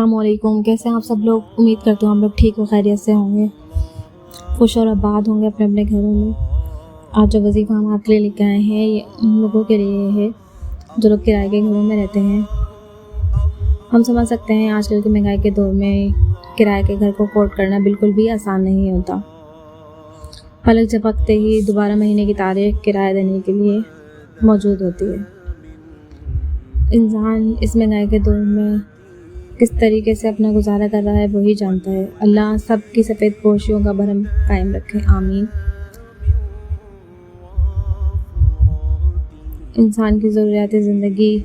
السلام علیکم، کیسے ہیں آپ سب لوگ؟ امید کرتا ہوں ہم لوگ ٹھیک و خیریت سے ہوں گے، خوش اور آباد ہوں گے اپنے اپنے گھروں میں۔ آج جو وظیفہ ہم آپ کے لیے لے کے آئے ہیں یہ ان لوگوں کے لیے ہے جو لوگ کرائے کے گھروں میں رہتے ہیں۔ ہم سمجھ سکتے ہیں آج کل کے مہنگائی کے دور میں کرائے کے گھر کو افورڈ کرنا بالکل بھی آسان نہیں ہوتا۔ پلک جھپکتے ہی دوبارہ مہینے کی تاریخ کرایہ دینے کے لیے موجود ہوتی ہے۔ انسان اس مہنگائی کے دور میں کس طریقے سے اپنا گزارا کر رہا ہے وہی جانتا ہے۔ اللہ سب کی سفید پوشیوں کا بھرم قائم رکھے، آمین۔ انسان کی ضروریات زندگی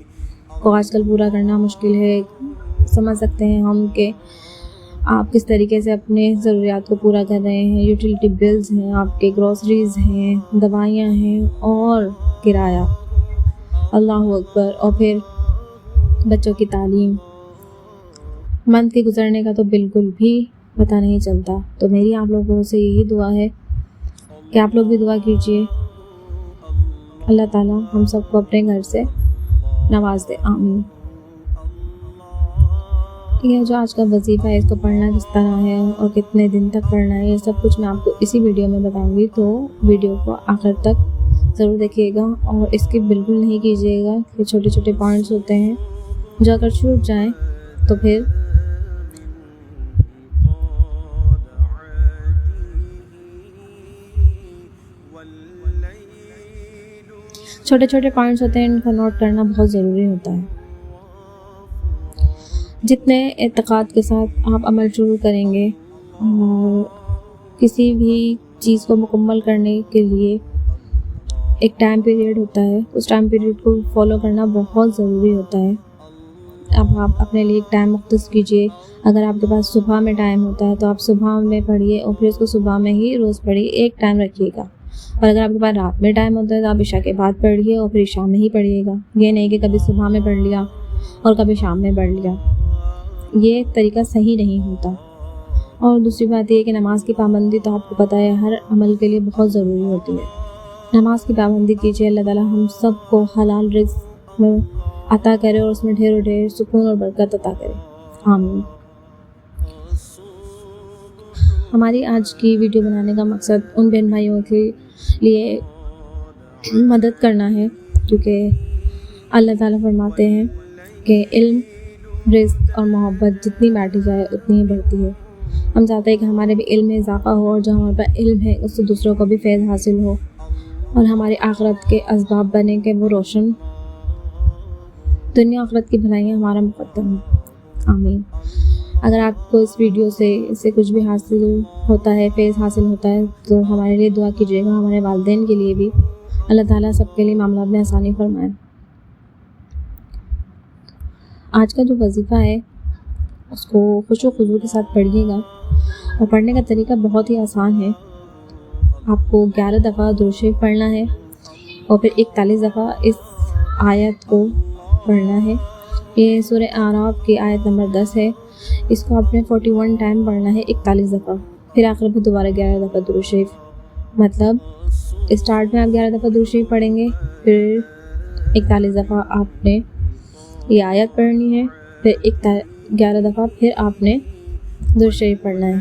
کو آج کل پورا کرنا مشکل ہے۔ سمجھ سکتے ہیں ہم کہ آپ کس طریقے سے اپنے ضروریات کو پورا کر رہے ہیں۔ یوٹیلیٹی بلز ہیں، آپ کے گروسریز ہیں، دوائیاں ہیں اور کرایہ، اللہ اکبر، اور پھر بچوں کی تعلیم۔ منتھ کے گزرنے کا تو بالکل بھی پتہ نہیں چلتا۔ تو میری آپ لوگوں سے یہی دعا ہے کہ آپ لوگ بھی دعا کیجیے، اللہ تعالیٰ ہم سب کو اپنے گھر سے نواز دے، آمین۔ یہ جو آج کا وظیفہ ہے اس کو پڑھنا کس طرح ہے اور کتنے دن تک پڑھنا ہے، یہ سب کچھ میں آپ کو اسی ویڈیو میں بتاؤں گی، تو ویڈیو کو آخر تک ضرور دیکھیے گا اور اسکپ بالکل نہیں کیجیے گا کہ چھوٹے چھوٹے پوائنٹس ہوتے ہیں جو اگر چھوٹ جائیں تو پھر چھوٹے چھوٹے پوائنٹس ہوتے ہیں، ان کو نوٹ کرنا بہت ضروری ہوتا ہے۔ جتنے اعتقاد کے ساتھ آپ عمل شروع کریں گے اور کسی بھی چیز کو مکمل کرنے کے لیے ایک ٹائم پیریڈ ہوتا ہے، اس ٹائم پیریڈ کو فالو کرنا بہت ضروری ہوتا ہے۔ اب آپ اپنے لیے ایک ٹائم مختص کیجیے۔ اگر آپ کے پاس صبح میں ٹائم ہوتا ہے تو آپ صبح میں پڑھیے اور پھر اس کو صبح میں ہی روز پڑھیے، ایک ٹائم رکھیے گا۔ اور اگر آپ کے پاس رات میں ٹائم ہوتا ہے تو آپ عشاء کے بعد پڑھیے اور پھر عشاء میں ہی پڑھیے گا۔ یہ نہیں کہ کبھی صبح میں پڑھ لیا اور کبھی شام میں پڑھ لیا، یہ طریقہ صحیح نہیں ہوتا۔ اور دوسری بات یہ کہ نماز کی پابندی تو آپ کو پتہ ہے ہر عمل کے لیے بہت ضروری ہوتی ہے۔ نماز کی پابندی کیجیے، اللہ تعالیٰ ہم سب کو حلال رزق میں عطا کرے اور اس میں ڈھیر و ڈھیر سکون اور برکت عطا کرے، آمین۔ ہماری آج کی ویڈیو بنانے کا مقصد ان بہن بھائیوں کے لیے مدد کرنا ہے، کیونکہ اللہ تعالیٰ فرماتے ہیں کہ علم، رزق اور محبت جتنی بانٹی جائے اتنی ہی بڑھتی ہے۔ ہم چاہتے ہیں کہ ہمارے بھی علم میں اضافہ ہو اور جو ہمارے پاس علم ہے اس سے دوسروں کو بھی فیض حاصل ہو اور ہماری آخرت کے اسباب بنے کہ وہ روشن، دنیا آخرت کی بھلائیاں ہمارا مقدم ہے، آمین۔ اگر آپ کو اس ویڈیو سے کچھ بھی حاصل ہوتا ہے، فیض حاصل ہوتا ہے، تو ہمارے لیے دعا کیجیے گا، ہمارے والدین کے لیے بھی، اللہ تعالیٰ سب کے لیے معاملات میں آسانی فرمائے۔ آج کا جو وظیفہ ہے اس کو خوش و خضوع کے ساتھ پڑھیے گا، اور پڑھنے کا طریقہ بہت ہی آسان ہے۔ آپ کو 11 دفعہ درود شریف پڑھنا ہے اور پھر 41 دفعہ اس آیت کو پڑھنا ہے۔ یہ سورہ اعراف کی آیت نمبر 10 ہے، اس کو آپ نے 41 ٹائم پڑھنا ہے، 41 دفعہ، پھر آخر میں دوبارہ 11 دفعہ درود شریف۔ مطلب اسٹارٹ میں آپ 11 دفعہ درود شریف پڑھیں گے، پھر 41 دفعہ آپ نے یہ آیت پڑھنی ہے، پھر 11 دفعہ پھر آپ نے درود شریف پڑھنا ہے۔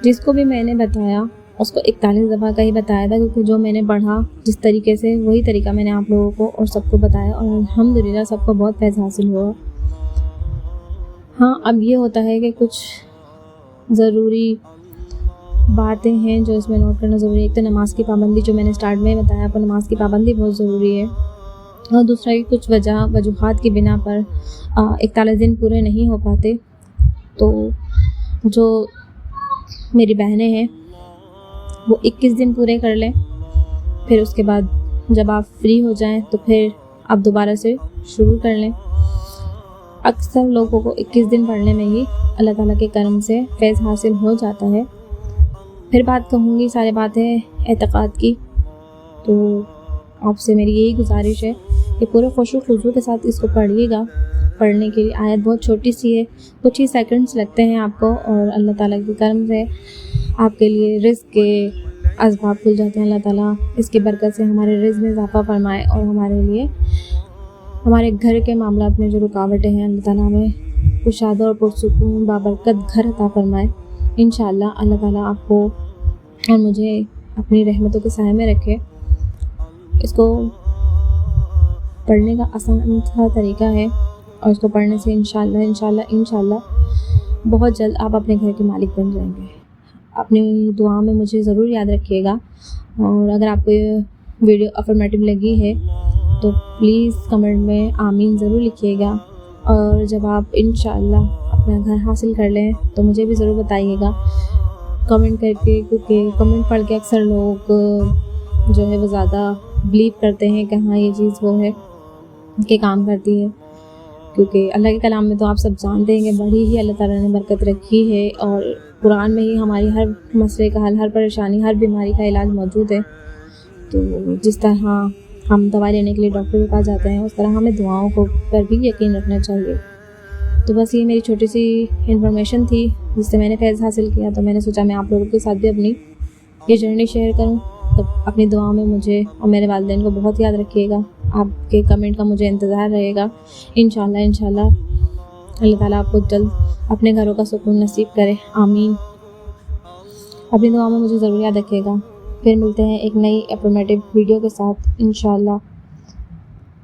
جس کو بھی میں نے بتایا اس کو 41 دفعہ کا ہی بتایا تھا، کیونکہ جو میں نے پڑھا جس طریقے سے وہی طریقہ میں نے آپ لوگوں کو اور سب کو بتایا، اور الحمدللہ سب کو بہت فیض حاصل ہوا۔ ہاں، اب یہ ہوتا ہے کہ کچھ ضروری باتیں ہیں جو اس میں نوٹ کرنا ضروری ہے۔ ایک تو نماز کی پابندی، جو میں نے سٹارٹ میں بتایا آپ کو، نماز کی پابندی بہت ضروری ہے، اور دوسرا یہ کچھ وجوہات کی بنا پر 41 دن پورے نہیں ہو پاتے، تو جو میری بہنیں ہیں وہ 21 دن پورے کر لیں، پھر اس کے بعد جب آپ فری ہو جائیں تو پھر آپ دوبارہ سے شروع کر لیں۔ اکثر لوگوں کو 21 دن پڑھنے میں ہی اللہ تعالیٰ کے کرم سے فیض حاصل ہو جاتا ہے۔ پھر بات کہوں گی سارے باتیں اعتقاد کی، تو آپ سے میری یہی گزارش ہے کہ پورے خوش و خضوع کے ساتھ اس کو پڑھیے گا۔ پڑھنے کے لیے آیت بہت چھوٹی سی ہے، کچھ ہی سیکنڈز لگتے ہیں آپ کو، اور اللہ تعالیٰ کے کرم سے آپ کے لیے رزق کے اسباب کھل جاتے ہیں۔ اللہ تعالیٰ اس کی برکت سے ہمارے رزق میں اضافہ فرمائے اور ہمارے لیے ہمارے گھر کے معاملات میں جو رکاوٹیں ہیں اللہ تعالیٰ ہمیں کشادہ اور پرسکون بابرکت گھر عطا فرمائے انشاءاللہ۔ اللہ تعالیٰ آپ کو اور مجھے اپنی رحمتوں کے سائے میں رکھے۔ اس کو پڑھنے کا آسان سا طریقہ ہے اور اس کو پڑھنے سے انشاءاللہ بہت جلد آپ اپنے گھر کے مالک بن جائیں گے۔ اپنی دعا میں مجھے ضرور یاد رکھیے گا، اور اگر آپ کو یہ ویڈیو افرمیٹو لگی ہے تو پلیز کمنٹ میں آمین ضرور لکھیے گا، اور جب آپ انشاءاللہ اپنا گھر حاصل کر لیں تو مجھے بھی ضرور بتائیے گا کمنٹ کر کے، کیونکہ کمنٹ پڑھ کے اکثر لوگ جو ہے وہ زیادہ بلیو کرتے ہیں کہ ہاں یہ چیز وہ ہے کہ کام کرتی ہے، کیونکہ اللہ کے کلام میں تو آپ سب جانتے ہیں کہ بڑی ہی اللہ تعالیٰ نے برکت رکھی ہے، اور قرآن میں ہی ہماری ہر مسئلے کا حل، ہر پریشانی، ہر بیماری کا علاج موجود ہے۔ تو جس طرح ہم دوائی لینے کے لیے ڈاکٹر کے پاس جاتے ہیں، اس طرح ہمیں دعاؤں کو پر بھی یقین رکھنا چاہیے۔ تو بس یہ میری چھوٹی سی انفارمیشن تھی جس سے میں نے فیض حاصل کیا، تو میں نے سوچا میں آپ لوگوں کے ساتھ بھی اپنی یہ جرنی شیئر کروں۔ تو اپنی دعاؤں میں مجھے اور میرے والدین کو بہت یاد رکھیے گا، آپ کے کمنٹ کا مجھے انتظار رہے گا انشاءاللہ اللہ تعالیٰ آپ کو جلد اپنے گھروں کا سکون نصیب کرے، آمین۔ اپنی دعاؤں میں مجھے ضرور یاد رکھیے گا۔ پھر ملتے ہیں ایک نئی انفارمیٹو ویڈیو کے ساتھ انشاءاللہ،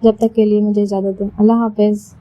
جب تک کے لیے مجھے اجازت دیں، اللہ حافظ۔